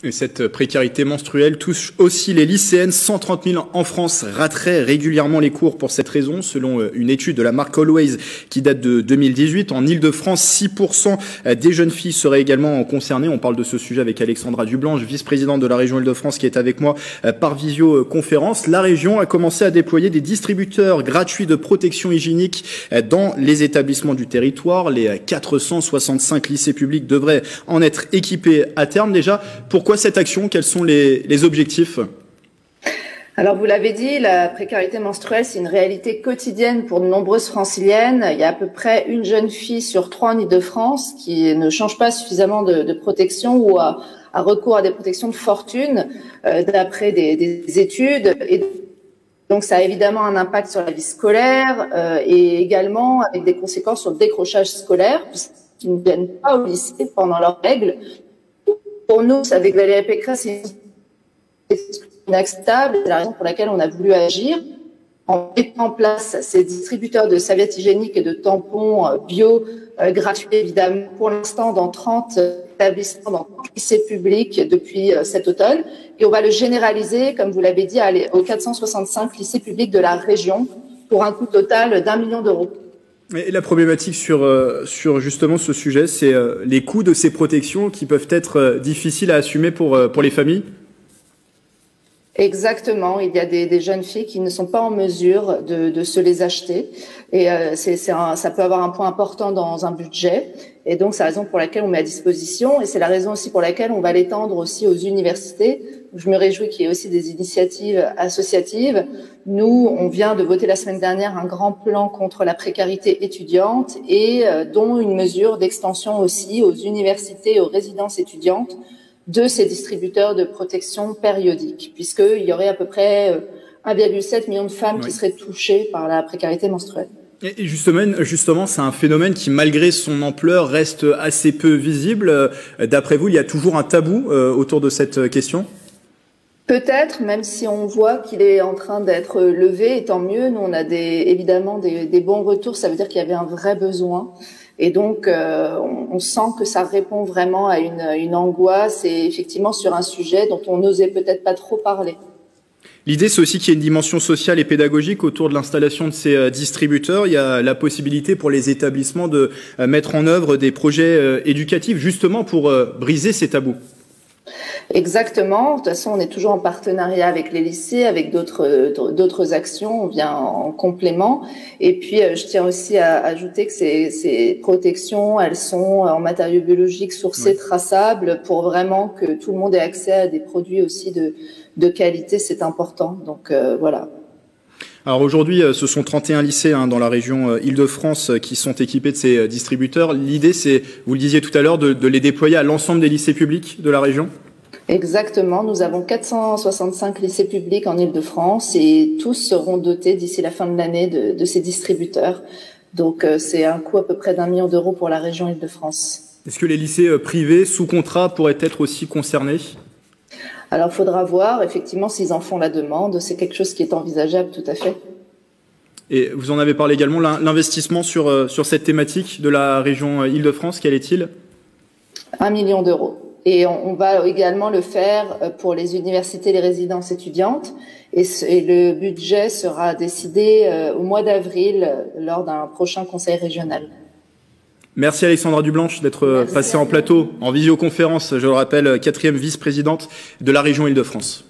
Et cette précarité menstruelle touche aussi les lycéennes. 130 000 en France rateraient régulièrement les cours pour cette raison, selon une étude de la marque Always qui date de 2018. En Ile-de-France, 6% des jeunes filles seraient également concernées. On parle de ce sujet avec Alexandra Dublanche, vice-présidente de la région Ile-de-France, qui est avec moi par visioconférence. La région a commencé à déployer des distributeurs gratuits de protection hygiénique dans les établissements du territoire. Les 465 lycées publics devraient en être équipés à terme. Déjà, pourquoi cette action? Quels sont les objectifs? Alors, vous l'avez dit, la précarité menstruelle, c'est une réalité quotidienne pour de nombreuses franciliennes. Il y a à peu près une jeune fille sur 3 en Ile-de-France qui ne change pas suffisamment de protection ou a recours à des protections de fortune, d'après des études. Et donc, ça a évidemment un impact sur la vie scolaire et également avec des conséquences sur le décrochage scolaire, puisqu'ils ne viennent pas au lycée pendant leurs règles. Pour nous, avec Valérie Pécresse, c'est inacceptable. C'est la raison pour laquelle on a voulu agir en mettant en place ces distributeurs de serviettes hygiéniques et de tampons bio gratuits, évidemment, pour l'instant dans 30 établissements, dans 30 lycées publics depuis cet automne. Et on va le généraliser, comme vous l'avez dit, aux 465 lycées publics de la région pour un coût total d'1 million d'euros. Et la problématique sur justement ce sujet, c'est les coûts de ces protections qui peuvent être difficiles à assumer pour les familles. Exactement, il y a des jeunes filles qui ne sont pas en mesure de se les acheter et ça peut avoir un point important dans un budget et donc c'est la raison pour laquelle on met à disposition et c'est la raison aussi pour laquelle on va l'étendre aussi aux universités. Je me réjouis qu'il y ait aussi des initiatives associatives. Nous, on vient de voter la semaine dernière un grand plan contre la précarité étudiante et dont une mesure d'extension aussi aux universités et aux résidences étudiantes de ces distributeurs de protection périodique, puisqu'il y aurait à peu près 1,7 million de femmes qui seraient touchées par la précarité menstruelle. Et justement, c'est un phénomène qui, malgré son ampleur, reste assez peu visible. D'après vous, il y a toujours un tabou autour de cette question? Peut-être, même si on voit qu'il est en train d'être levé, et tant mieux. Nous, on a évidemment des bons retours, ça veut dire qu'il y avait un vrai besoin. Et donc, on sent que ça répond vraiment à une angoisse et effectivement sur un sujet dont on n'osait peut-être pas trop parler. L'idée, c'est aussi qu'il y ait une dimension sociale et pédagogique autour de l'installation de ces distributeurs. Il y a la possibilité pour les établissements de mettre en œuvre des projets éducatifs justement pour briser ces tabous. Exactement. De toute façon, on est toujours en partenariat avec les lycées, avec d'autres actions. On vient en complément. Et puis, je tiens aussi à ajouter que ces protections, elles sont en matériaux biologiques sourcés, traçables, pour vraiment que tout le monde ait accès à des produits aussi de qualité. C'est important. Donc, voilà. Alors aujourd'hui, ce sont 31 lycées dans la région Île-de-France qui sont équipés de ces distributeurs. L'idée, c'est, vous le disiez tout à l'heure, de les déployer à l'ensemble des lycées publics de la région? Exactement. Nous avons 465 lycées publics en Île-de-France et tous seront dotés d'ici la fin de l'année de ces distributeurs. Donc, c'est un coût à peu près d'1 million d'euros pour la région Île-de-France. Est-ce que les lycées privés sous contrat pourraient être aussi concernés? Alors, il faudra voir, effectivement, s'ils en font la demande. C'est quelque chose qui est envisageable, tout à fait. Et vous en avez parlé également, l'investissement sur cette thématique de la région Île-de-France, quel est-il? 1 million d'euros. Et on va également le faire pour les universités et les résidences étudiantes. Et le budget sera décidé au mois d'avril lors d'un prochain conseil régional. Merci Alexandra Dublanche d'être passée en plateau, en visioconférence, je le rappelle, 4e vice-présidente de la région Île-de-France.